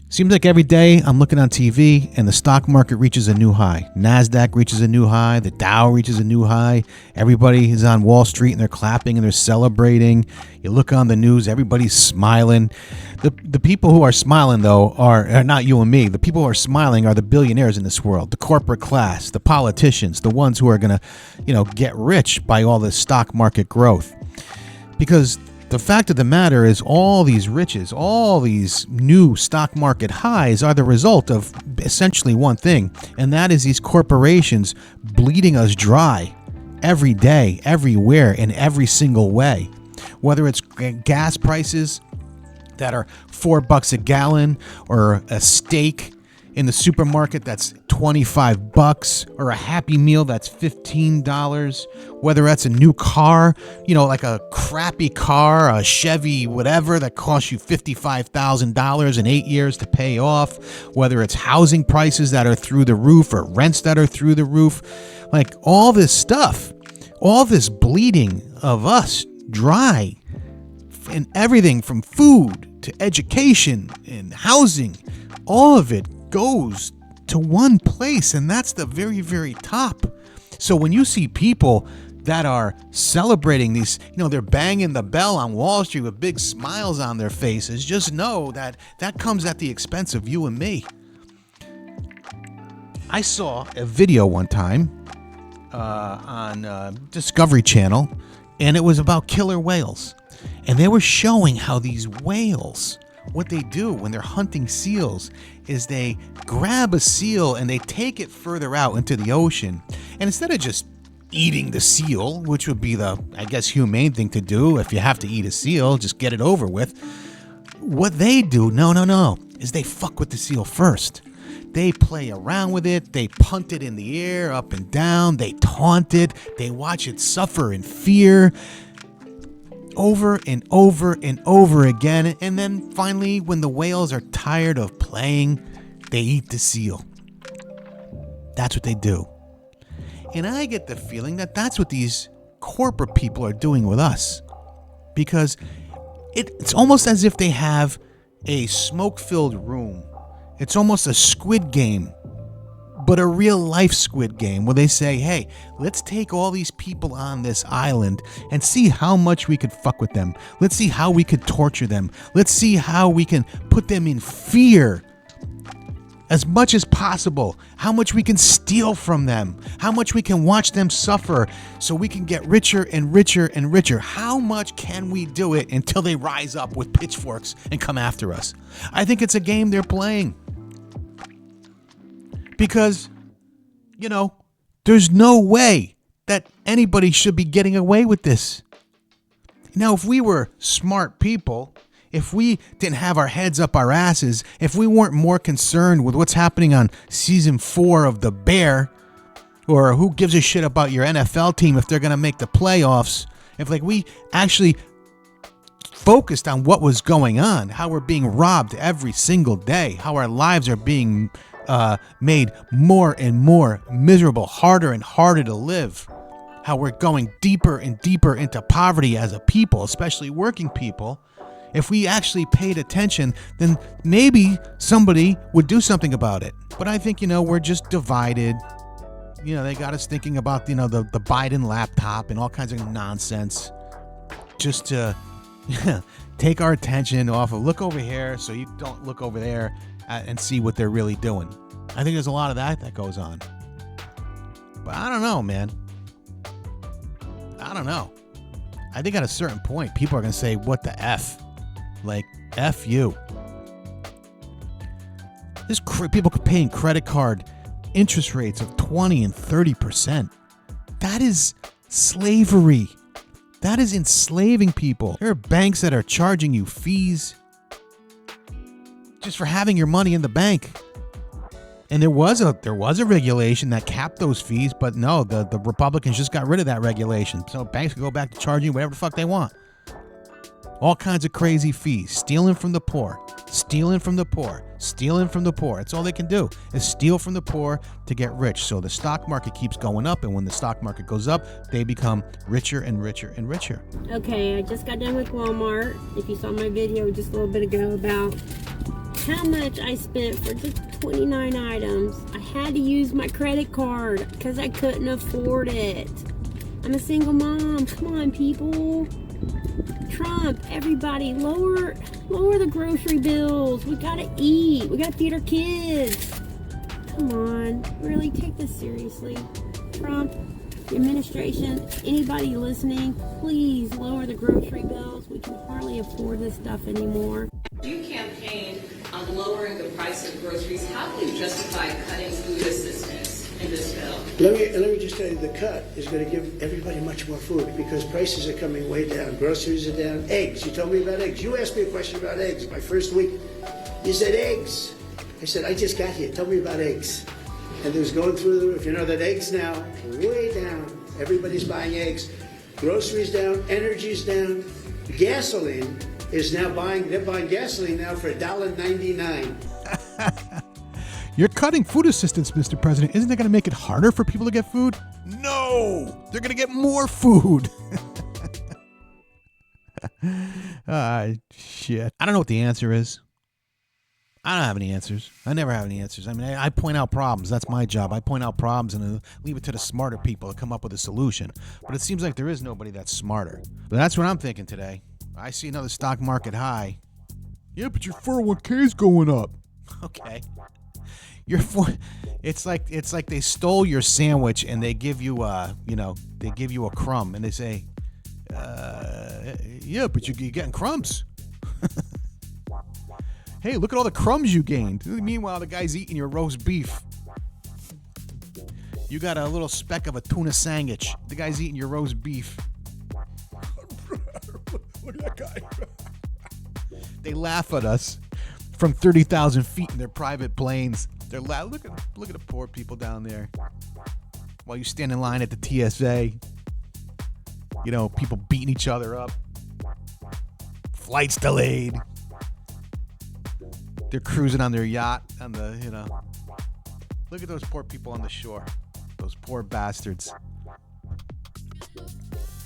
Seems like every day I'm looking on TV and the stock market reaches a new high. NASDAQ reaches a new high. The Dow reaches a new high. Everybody is on Wall Street and they're clapping and they're celebrating. You look on the news, everybody's smiling. The people who are smiling, though, are not you and me. The people who are smiling are the billionaires in this world, the corporate class, the politicians, the ones who are going to, get rich by all this stock market growth. Because the fact of the matter is all these riches, all these new stock market highs are the result of essentially one thing, and that is these corporations bleeding us dry every day, everywhere, in every single way. Whether it's gas prices that are $4 a gallon, or a steak in the supermarket that's $25, or a Happy Meal that's $15, whether that's a new car, like a crappy car, a Chevy, whatever, that costs you $55,000 in 8 years to pay off, whether it's housing prices that are through the roof or rents that are through the roof, like all this stuff, all this bleeding of us dry, and everything from food to education and housing, all of it goes to one place, and that's the very, very top. So when you see people that are celebrating these, they're banging the bell on Wall Street with big smiles on their faces, just know that that comes at the expense of you and me. I saw a video one time on Discovery Channel, and it was about killer whales. And they were showing how these whales, what they do when they're hunting seals is they grab a seal and they take it further out into the ocean. And instead of just eating the seal, which would be the, humane thing to do, if you have to eat a seal, just get it over with. What they do, no, is they fuck with the seal first. They play around with it. They punt it in the air, up and down. They taunt it. They watch it suffer in fear over and over and over again. And then finally, when the whales are tired of playing, they eat the seal. That's what they do. And I get the feeling that that's what these corporate people are doing with us. Because it's almost as if they have a smoke-filled room. It's almost a Squid Game, but a real life Squid Game where they say, hey, let's take all these people on this island and see how much we could fuck with them. Let's see how we could torture them. Let's see how we can put them in fear as much as possible. How much we can steal from them. How much we can watch them suffer so we can get richer and richer and richer. How much can we do it until they rise up with pitchforks and come after us? I think it's a game they're playing. Because, there's no way that anybody should be getting away with this. Now, if we were smart people, if we didn't have our heads up our asses, if we weren't more concerned with what's happening on season 4 of The Bear, or who gives a shit about your NFL team if they're going to make the playoffs, if we actually focused on what was going on, how we're being robbed every single day, how our lives are being made more and more miserable, harder and harder to live, how we're going deeper and deeper into poverty as a people, especially working people. If we actually paid attention, then maybe somebody would do something about it. But I think, we're just divided. They got us thinking about, the Biden laptop and all kinds of nonsense just to take our attention off of look over here so you don't look over there and see what they're really doing. I think there's a lot of that goes on. But I don't know, man. I don't know. I think at a certain point, people are going to say, what the F? F you. There's people paying credit card interest rates of 20 and 30%. That is slavery. That is enslaving people. There are banks that are charging you fees just for having your money in the bank. And there was a regulation that capped those fees, but no, the Republicans just got rid of that regulation. So banks can go back to charging you whatever the fuck they want. All kinds of crazy fees. Stealing from the poor. Stealing from the poor. Stealing from the poor. That's all they can do is steal from the poor to get rich. So the stock market keeps going up, and when the stock market goes up, they become richer and richer and richer. Okay, I just got done with Walmart. If you saw my video just a little bit ago about how much I spent for just 29 items. I had to use my credit card because I couldn't afford it. I'm a single mom. Come on, people. Trump, everybody, lower the grocery bills. We gotta eat. We gotta feed our kids. Come on. Really, take this seriously. Trump, the administration, anybody listening, please lower the grocery bills. We can hardly afford this stuff anymore. You campaigned on lowering the price of groceries. How do you justify cutting food assistance in this bill? Let me just tell you, the cut is going to give everybody much more food because prices are coming way down. Groceries are down. Eggs. You told me about eggs. You asked me a question about eggs my first week. You said eggs. I said, I just got here. Tell me about eggs. And it was going through the roof. You know that eggs now are way down. Everybody's buying eggs. Groceries down. Energy's down. Gasoline is now they're buying gasoline now for $1.99. You're cutting food assistance, Mr. President. Isn't that going to make it harder for people to get food? No! They're going to get more food. Shit. I don't know what the answer is. I don't have any answers. I never have any answers. I mean, I point out problems. That's my job. I point out problems and leave it to the smarter people to come up with a solution. But it seems like there is nobody that's smarter. But that's what I'm thinking today. I see another stock market high. Yeah, but your 401k's going up. Okay. It's like they stole your sandwich and they give you they give you a crumb and they say, yeah, but you're getting crumbs. Hey, look at all the crumbs you gained. Meanwhile, the guy's eating your roast beef. You got a little speck of a tuna sandwich. The guy's eating your roast beef. Look at that guy. They laugh at us from 30,000 feet in their private planes. They're look at the poor people down there. While you stand in line at the TSA. You know, people beating each other up. Flights delayed. They're cruising on their yacht on the, Look at those poor people on the shore. Those poor bastards.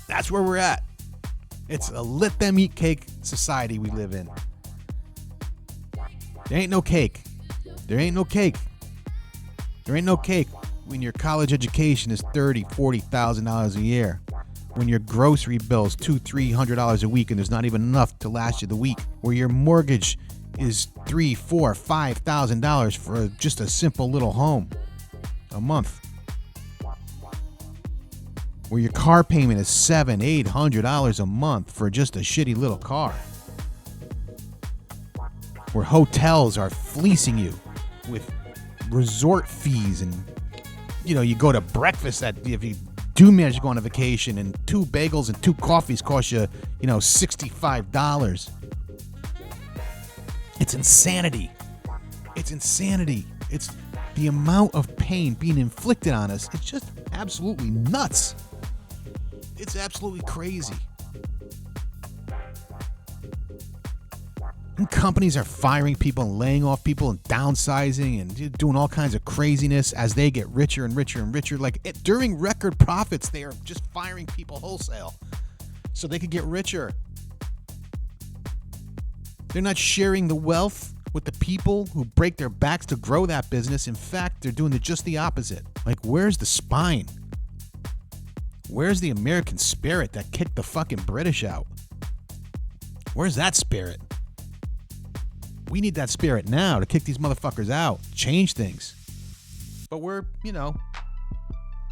That's where we're at. It's a let them eat cake society we live in. There ain't no cake. There ain't no cake. There ain't no cake when your college education is $30,000, $40,000 a year. When your grocery bill's $200-$300 a week and there's not even enough to last you the week. Where your mortgage is $3,000, $4,000, $5,000 for just a simple little home a month. Where your car payment is $700, $800 a month for just a shitty little car. Where hotels are fleecing you with resort fees and you go to breakfast if you do manage to go on a vacation and 2 bagels and 2 coffees cost you, $65. It's insanity. It's insanity. It's the amount of pain being inflicted on us. It's just absolutely nuts. It's absolutely crazy. And companies are firing people and laying off people and downsizing and doing all kinds of craziness as they get richer and richer and richer. During record profits, they are just firing people wholesale so they could get richer. They're not sharing the wealth with the people who break their backs to grow that business. In fact, they're doing just the opposite. Where's the spine? Where's the American spirit that kicked the fucking British out? Where's that spirit? We need that spirit now to kick these motherfuckers out, change things. But we're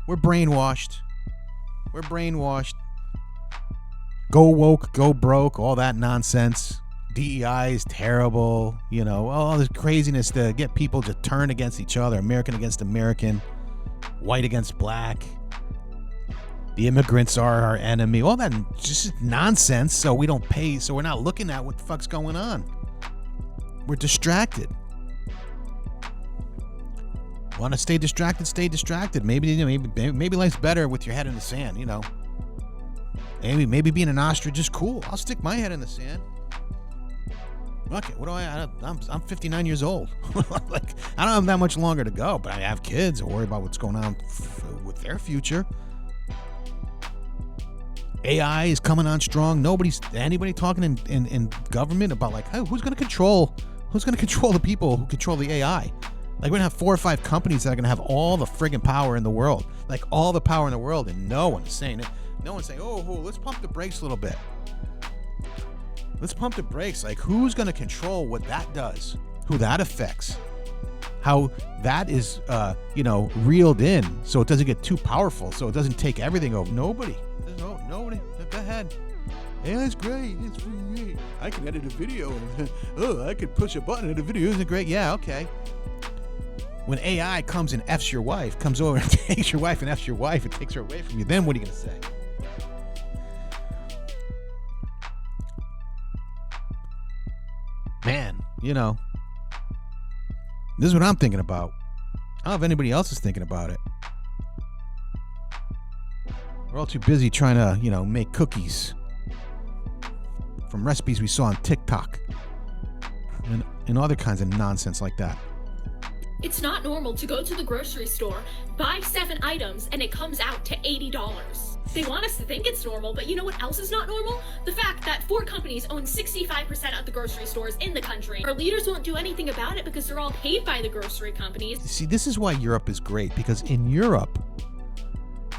brainwashed. We're brainwashed. Go woke, go broke, all that nonsense. DEI is terrible, all this craziness to get people to turn against each other, American against American, white against black. The immigrants are our enemy. All that just nonsense, so we don't pay, so we're not looking at what the fuck's going on. We're distracted. Want to stay distracted? Stay distracted. Maybe life's better with your head in the sand, Maybe being an ostrich is cool. I'll stick my head in the sand. Okay, I'm 59 years old. I don't have that much longer to go, but I have kids. I worry about what's going on with their future. AI is coming on strong. Anybody talking in government about hey, who's going to control Who's going to control the people who control the AI? Like, we're going to have 4 or 5 companies that are going to have all the friggin' power in the world. Like, all the power in the world, and no one's saying it. No one's saying, oh, let's pump the brakes a little bit. Let's pump the brakes. Like, who's going to control what that does? Who that affects? How that is, reeled in so it doesn't get too powerful, so it doesn't take everything over. Nobody. Nobody. Go ahead. Yeah, that's great. It's great. I can edit a video. And, I could push a button and a video. Isn't it great? Yeah, okay. When AI comes and F's your wife, comes over and takes your wife and F's your wife and takes her away from you, then what are you going to say? Man, this is what I'm thinking about. I don't know if anybody else is thinking about it. We're all too busy trying to, make cookies from recipes we saw on TikTok and other kinds of nonsense like that. It's not normal to go to the grocery store, buy 7 items, and it comes out to $80. They want us to think it's normal, but you know what else is not normal? The fact that 4 companies own 65% of the grocery stores in the country. Our leaders won't do anything about it because they're all paid by the grocery companies. See, this is why Europe is great, because in Europe,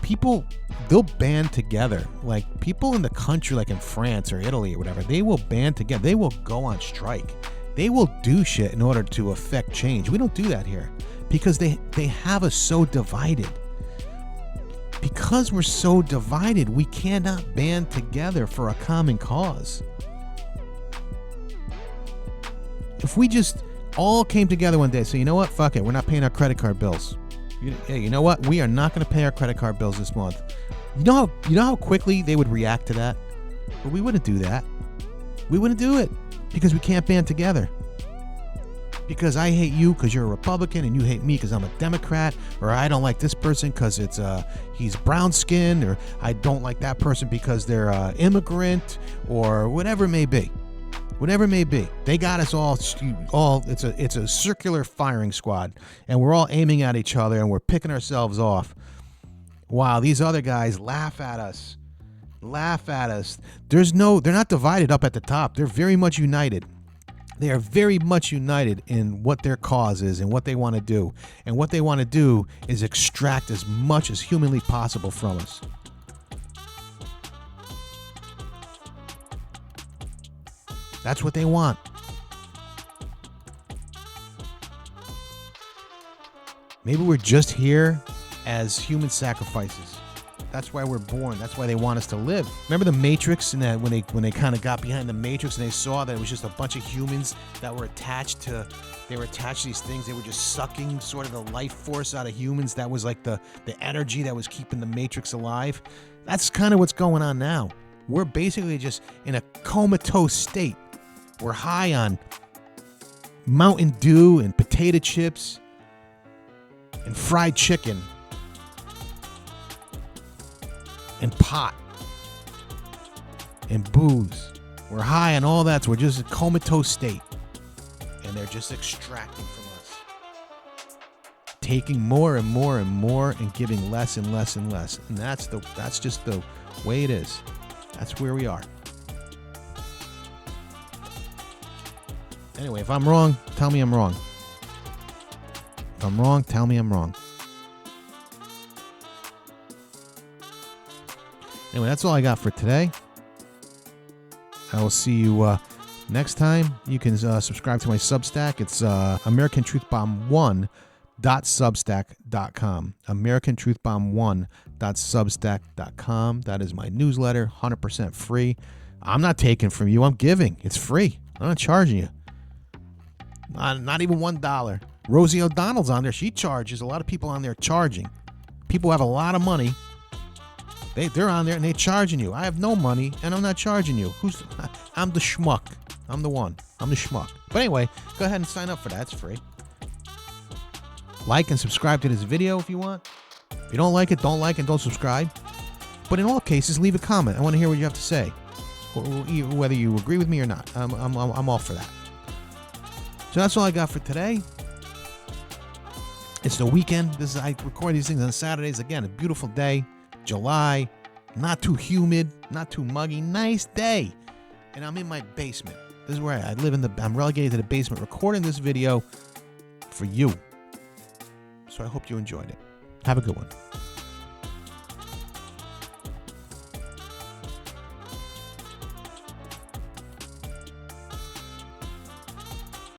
people, they'll band together. Like, people in the country, like in France or Italy or whatever, they will band together. They will go on strike. They will do shit in order to affect change. We don't do that here because they have us so divided. Because we're so divided, we cannot band together for a common cause. If we just all came together one day, so you know what? Fuck it. We're not paying our credit card bills. Hey, you know what? We are not going to pay our credit card bills this month. You know how quickly they would react to that? But we wouldn't do that. We wouldn't do it because we can't band together. Because I hate you because you're a Republican and you hate me because I'm a Democrat, or I don't like this person because he's brown skinned, or I don't like that person because they're immigrant, or whatever it may be. Whatever it may be, they got us all. It's a circular firing squad, and we're all aiming at each other and we're picking ourselves off, while these other guys laugh at us. They're not divided up at the top. They're very much united. They are very much united in what their cause is and what they want to do. And what they want to do is extract as much as humanly possible from us. That's what they want. Maybe we're just here as human sacrifices. That's why we're born. That's why they want us to live. Remember the Matrix, and that when they kind of got behind the Matrix and they saw that it was just a bunch of humans that were attached to these things. They were just sucking sort of the life force out of humans. That was like the energy that was keeping the Matrix alive. That's kind of what's going on now. We're basically just in a comatose state. We're high on Mountain Dew and potato chips and fried chicken and pot and booze. We're high on all that, so we're just in a comatose state. And they're just extracting from us. Taking more and more and more and giving less and less and less. And that's just the way it is. That's where we are. Anyway, if I'm wrong, tell me I'm wrong. If I'm wrong, tell me I'm wrong. Anyway, that's all I got for today. I will see you next time. You can subscribe to my Substack. It's AmericanTruthBomb1.substack.com. AmericanTruthBomb1.substack.com. That is my newsletter, 100% free. I'm not taking from you. I'm giving. It's free. I'm not charging you. Not even $1. Rosie O'Donnell's on there. She charges. A lot of people on there charging. People have a lot of money. They're on there and they're charging you. I have no money and I'm not charging you. I'm the schmuck. I'm the one. I'm the schmuck. But anyway, go ahead and sign up for that. It's free. Like and subscribe to this video if you want. If you don't like it, don't subscribe. But in all cases, leave a comment. I want to hear what you have to say, or whether you agree with me or not. I'm all for that. So that's all I got for today. It's the weekend. I record these things on Saturdays. Again, a beautiful day. July, not too humid, not too muggy, nice day. And I'm in my basement. This is where I live I'm relegated to the basement recording this video for you. So I hope you enjoyed it. Have a good one.